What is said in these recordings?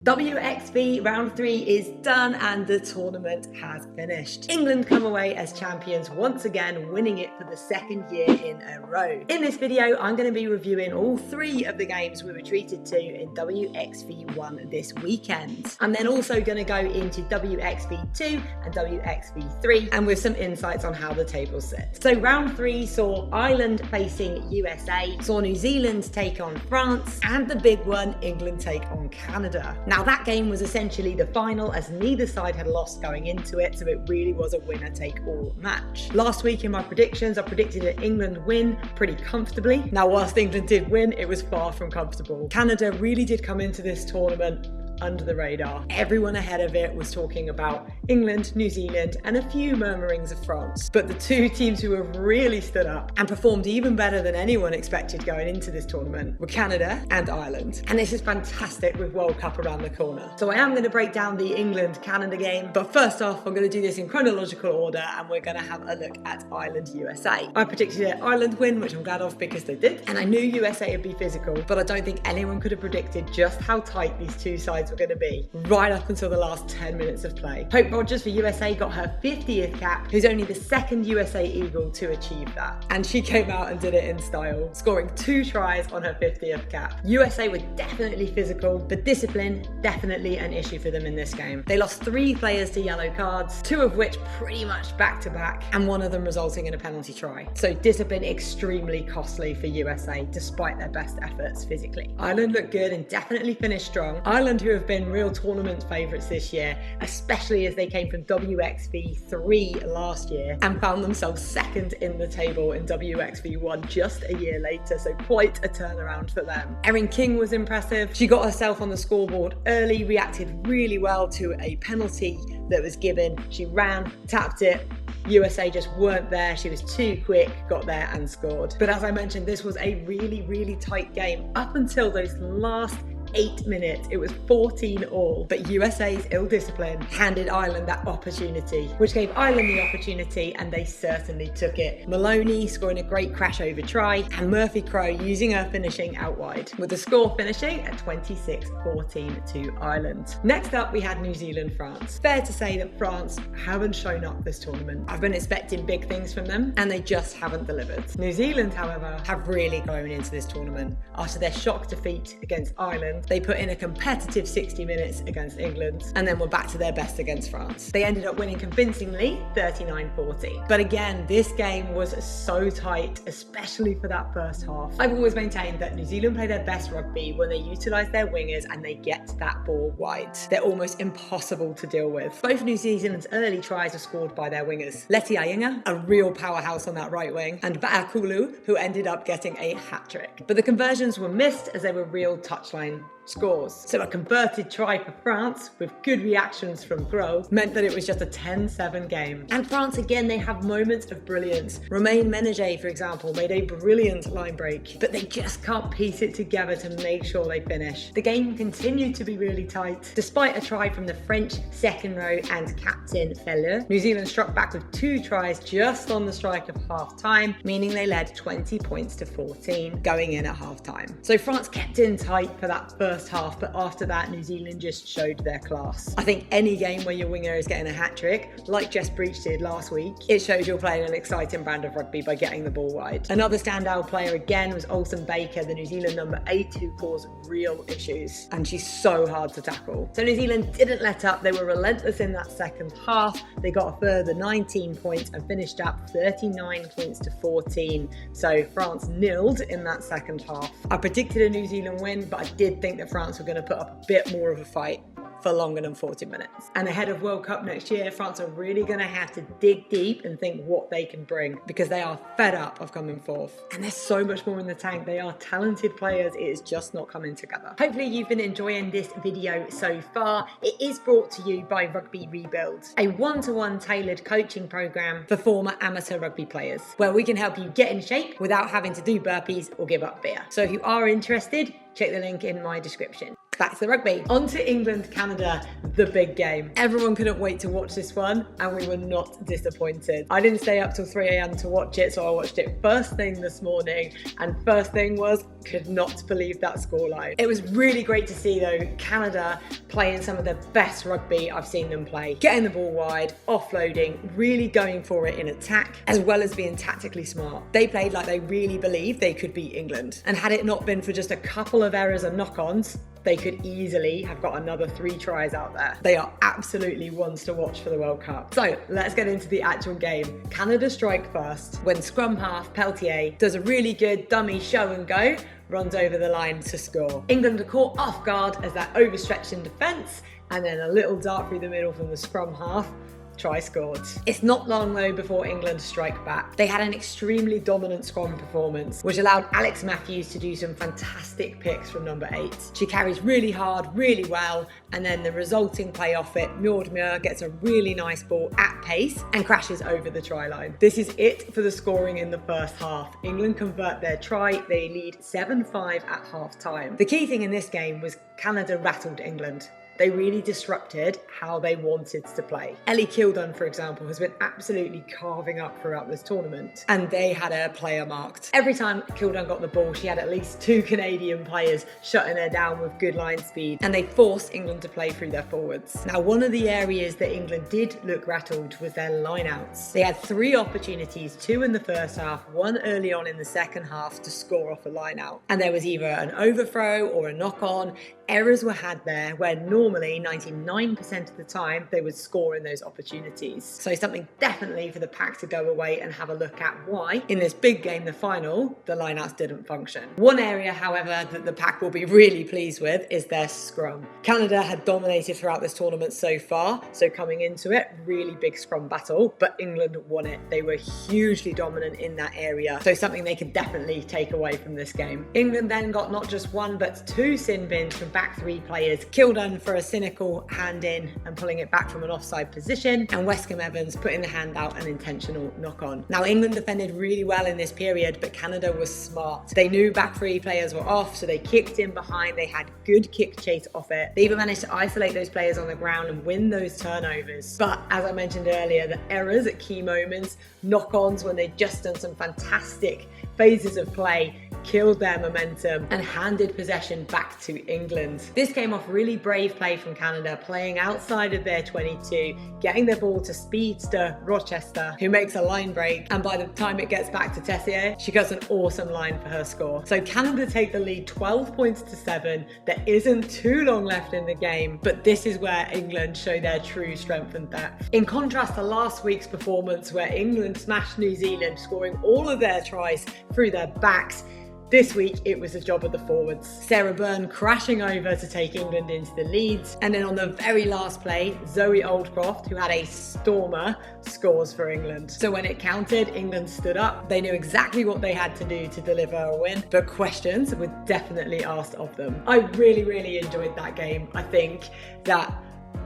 WXV round 3 is done and the tournament has finished. England come away as champions once again, winning it for the second year in a row. In this video, I'm going to be reviewing all 3 of the games we were treated to in WXV1 this weekend. I'm then also going to go into WXV2 and WXV3 and with some insights on how the tables sit. So round 3 saw Ireland facing USA, saw New Zealand take on France, and the big one, England take on Canada. Now that game was essentially the final as neither side had lost going into it, so it really was a winner-take-all match. Last week in my predictions, I predicted that England win pretty comfortably. Now whilst England did win, it was far from comfortable. Canada really did come into this tournament under the radar. Everyone ahead of it was talking about England, New Zealand, and a few murmurings of France. But the 2 teams who have really stood up and performed even better than anyone expected going into this tournament were Canada and Ireland. And this is fantastic with World Cup around the corner. So I am going to break down the England-Canada game, but first off, I'm going to do this in chronological order and we're going to have a look at Ireland-USA. I predicted an Ireland win, which I'm glad of because they did, and I knew USA would be physical, but I don't think anyone could have predicted just how tight these 2 sides were going to be right up until the last 10 minutes of play. Hope Rogers for USA got her 50th cap, who's only the 2nd USA Eagle to achieve that. And she came out and did it in style, scoring 2 tries on her 50th cap. USA were definitely physical, but discipline definitely an issue for them in this game. They lost 3 players to yellow cards, 2 of which pretty much back to back, and 1 of them resulting in a penalty try. So discipline extremely costly for USA despite their best efforts physically. Ireland looked good and definitely finished strong. Ireland, who have been real tournament favourites this year, especially as they came from WXV3 last year and found themselves 2nd in the table in WXV1 just a year later, so quite a turnaround for them. Erin King was impressive. She got herself on the scoreboard early, reacted really well to a penalty that was given. She ran, tapped it. USA just weren't there. She was too quick, got there and scored. But as I mentioned, this was a really tight game up until those last 8 minutes. It was 14-all, but USA's ill discipline handed Ireland that opportunity, which gave Ireland the opportunity and they certainly took it. Maloney scoring a great crash over try and Murphy Crowe using her finishing out wide, with the score finishing at 26-14 to Ireland. Next up we had New Zealand-France. Fair to say that France haven't shown up this tournament. I've been expecting big things from them and they just haven't delivered. New Zealand, however, have really grown into this tournament. After their shock defeat against Ireland, they put in a competitive 60 minutes against England and then were back to their best against France. They ended up winning convincingly 39-40. But again, this game was so tight, especially for that first half. I've always maintained that New Zealand play their best rugby when they utilise their wingers and they get that ball wide. They're almost impossible to deal with. Both New Zealand's early tries were scored by their wingers. Leti Ayinga, a real powerhouse on that right wing, and Ba'akulu, who ended up getting a hat-trick. But the conversions were missed as they were real touchline scores. So a converted try for France with good reactions from Grove meant that it was just a 10-7 game. And France again, they have moments of brilliance. Romain Ménager, for example, made a brilliant line break, but they just can't piece it together to make sure they finish. The game continued to be really tight. Despite a try from the French second row and captain Felleux, New Zealand struck back with 2 tries just on the strike of half time, meaning they led 20 points to 14 going in at half time. So France kept in tight for that first half, but after that New Zealand just showed their class. I think any game where your winger is getting a hat-trick, like Jess Breach did last week, it shows you're playing an exciting brand of rugby by getting the ball wide. Another standout player again was Alison Baker, the New Zealand number 8, who caused real issues, and she's so hard to tackle. So New Zealand didn't let up. They were relentless in that second half. They got a further 19 points and finished up 39 points to 14. So France nilled in that second half. I predicted a New Zealand win, but I did think that France were going to put up a bit more of a fight for longer than 40 minutes. And ahead of World Cup next year, France are really going to have to dig deep and think what they can bring, because they are fed up of coming fourth. And there's so much more in the tank. They are talented players. It is just not coming together. Hopefully you've been enjoying this video so far. It is brought to you by Rugby Rebuild, a one-to-one tailored coaching program for former amateur rugby players, where we can help you get in shape without having to do burpees or give up beer. So if you are interested, check the link in my description. Back to the rugby. On to England, Canada, the big game. Everyone couldn't wait to watch this one, and we were not disappointed. I didn't stay up till 3 a.m. to watch it, so I watched it first thing this morning, and first thing was, could not believe that scoreline. It was really great to see though, Canada playing some of the best rugby I've seen them play. Getting the ball wide, offloading, really going for it in attack, as well as being tactically smart. They played like they really believed they could beat England. And had it not been for just a couple of errors and knock-ons, they could easily have got another 3 tries out there. They are absolutely ones to watch for the World Cup. So let's get into the actual game. Canada strike first when scrum half Peltier does a really good dummy show and go, runs over the line to score. England are caught off guard as that overstretched in defence, and then a little dart through the middle from the scrum half. Try scored. It's not long though before England strike back. They had an extremely dominant scrum performance, which allowed Alex Matthews to do some fantastic picks from number 8. She carries really hard, really well, and then the resulting play off it, Mjordmjør gets a really nice ball at pace and crashes over the try line. This is it for the scoring in the first half. England convert their try, they lead 7-5 at half time. The key thing in this game was Canada rattled England. They really disrupted how they wanted to play. Ellie Kildon, for example, has been absolutely carving up throughout this tournament, and they had a player marked. Every time Kildon got the ball, she had at least 2 Canadian players shutting her down with good line speed, and they forced England to play through their forwards. Now, one of the areas that England did look rattled was their lineouts. They had 3 opportunities, 2 in the first half, 1 early on in the second half to score off a lineout. And there was either an overthrow or a knock-on. Errors were had there where normally 99% of the time they would score in those opportunities. So something definitely for the pack to go away and have a look at why in this big game, the final, the lineouts didn't function. One area, however, that the pack will be really pleased with is their scrum. Canada had dominated throughout this tournament so far, so coming into it, really big scrum battle, but England won it. They were hugely dominant in that area, so something they could definitely take away from this game. England then got not just 1 but 2 sin bins from back 3 players. Kildon for a cynical hand in and pulling it back from an offside position, and Wescombe Evans putting the hand out an intentional knock on. Now England defended really well in this period, but Canada was smart. They knew back 3 players were off, so they kicked in behind. They had good kick chase off it. They even managed to isolate those players on the ground and win those turnovers. But as I mentioned earlier, the errors at key moments, knock-ons when they'd just done some fantastic phases of play, killed their momentum and handed possession back to England. This came off really brave play from Canada, playing outside of their 22, getting the ball to speedster Rochester, who makes a line break, and by the time it gets back to Tessier, she got an awesome line for her score. So Canada take the lead 12 points to 7. There isn't too long left in the game, but this is where England show their true strength and depth. In contrast to last week's performance where England smashed New Zealand, scoring all of their tries through their backs, this week, it was the job of the forwards. Sarah Byrne crashing over to take England into the leads. And then on the very last play, Zoe Oldcroft, who had a stormer, scores for England. So when it counted, England stood up. They knew exactly what they had to do to deliver a win, but questions were definitely asked of them. I really enjoyed that game. I think that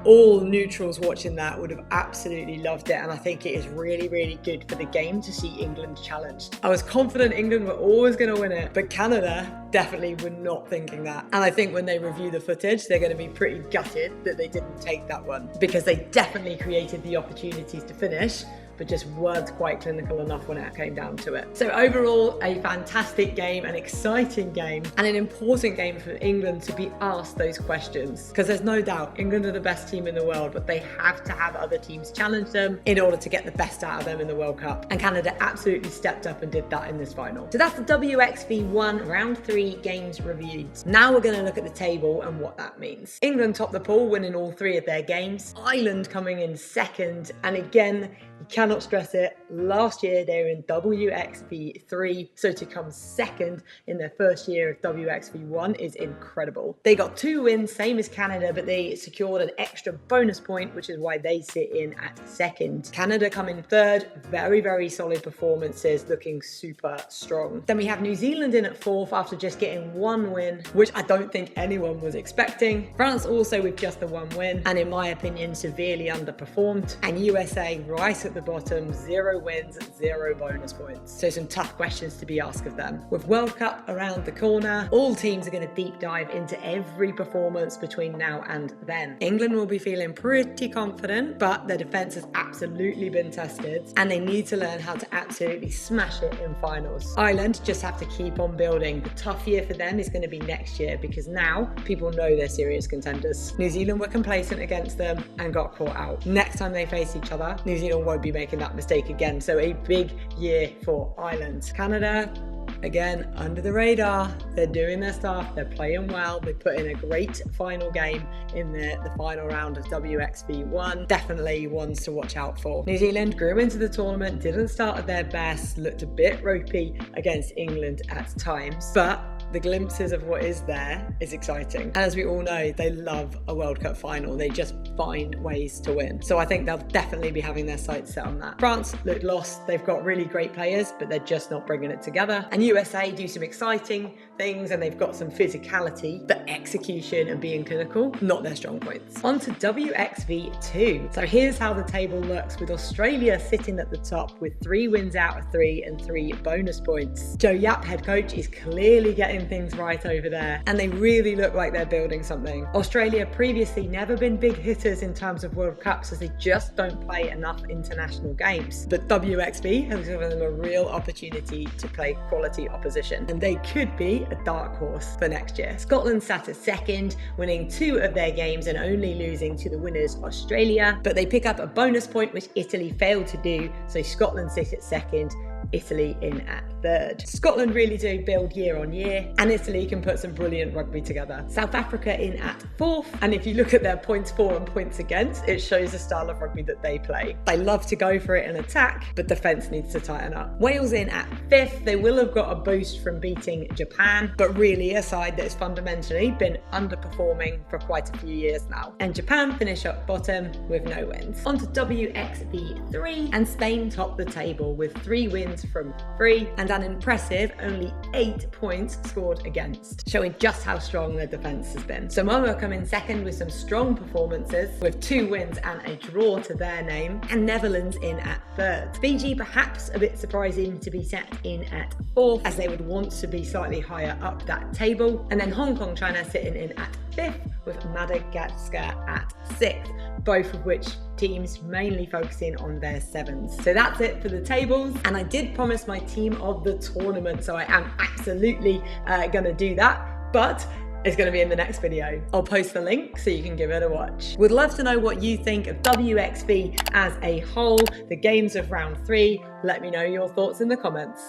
all neutrals watching that would have absolutely loved it, and I think it is really good for the game to see England challenged. I was confident England were always going to win it, but Canada definitely were not thinking that. And I think when they review the footage, they're going to be pretty gutted that they didn't take that one, because they definitely created the opportunities to finish, but just weren't quite clinical enough when it came down to it. So overall, a fantastic game, an exciting game, and an important game for England to be asked those questions. Because there's no doubt, England are the best team in the world, but they have to have other teams challenge them in order to get the best out of them in the World Cup. And Canada absolutely stepped up and did that in this final. So that's the WXV 1 round 3 games reviewed. Now we're going to look at the table and what that means. England topped the pool, winning all 3 of their games. Ireland coming in second, and again, you cannot stress it, last year they were in WXV 3, so to come second in their first year of WXV 1 is incredible. They got 2 wins, same as Canada, but they secured an extra bonus point, which is why they sit in at second. Canada come in third, very solid performances, looking super strong. Then we have New Zealand in at 4th after just getting 1 win, which I don't think anyone was expecting. France also with just the 1 win, and in my opinion, severely underperformed. And USA right at at the bottom, 0 wins, 0 bonus points. So some tough questions to be asked of them. With World Cup around the corner, all teams are going to deep dive into every performance between now and then. England will be feeling pretty confident, but their defence has absolutely been tested and they need to learn how to absolutely smash it in finals. Ireland just have to keep on building. The tough year for them is going to be next year because now people know they're serious contenders. New Zealand were complacent against them and got caught out. Next time they face each other, New Zealand won't be making that mistake again. So a big year for Ireland. Canada, again, under the radar. They're doing their stuff, they're playing well, they put in a great final game in the final round of WXV 1. Definitely ones to watch out for. New Zealand grew into the tournament, didn't start at their best, looked a bit ropey against England at times, but the glimpses of what is there is exciting. And as we all know, they love a World Cup final. They just find ways to win. So I think they'll definitely be having their sights set on that. France look lost. They've got really great players, but they're just not bringing it together. And USA do some exciting things and they've got some physicality, but execution and being clinical, not their strong points. On to WXV 2. So here's how the table looks with Australia sitting at the top with 3 wins out of 3 and 3 bonus points. Joe Yap, head coach, is clearly getting things right over there and they really look like they're building something. Australia previously never been big hitters in terms of World Cups as they just don't play enough international games, but WXV has given them a real opportunity to play quality opposition and they could be a dark horse for next year. Scotland sat at second, winning 2 of their games and only losing to the winners Australia, but they pick up a bonus point which Italy failed to do, so Scotland sit at second, Italy in at third. Scotland really do build year on year and Italy can put some brilliant rugby together. South Africa in at fourth, and if you look at their points for and points against, it shows the style of rugby that they play. They love to go for it and attack, but defence needs to tighten up. Wales in at fifth. They will have got a boost from beating Japan, but really a side that has fundamentally been underperforming for quite a few years now. And Japan finish up bottom with no wins. On to WXV 3, and Spain top the table with 3 wins from 3 and an impressive only 8 points scored against, showing just how strong their defence has been. Samoa come in second with some strong performances with 2 wins and a draw to their name, and Netherlands in at third. Fiji perhaps a bit surprising to be set in at fourth as they would want to be slightly higher up that table, and then Hong Kong China sitting in at fifth with Madagascar at sixth, both of which teams mainly focusing on their sevens. So that's it for the tables, and I did promise my team of the tournament, so I am absolutely gonna do that, but it's going to be in the next video. I'll post the link so you can give it a watch. Would love to know what you think of WXV as a whole, the games of round 3. Let me know your thoughts in the comments.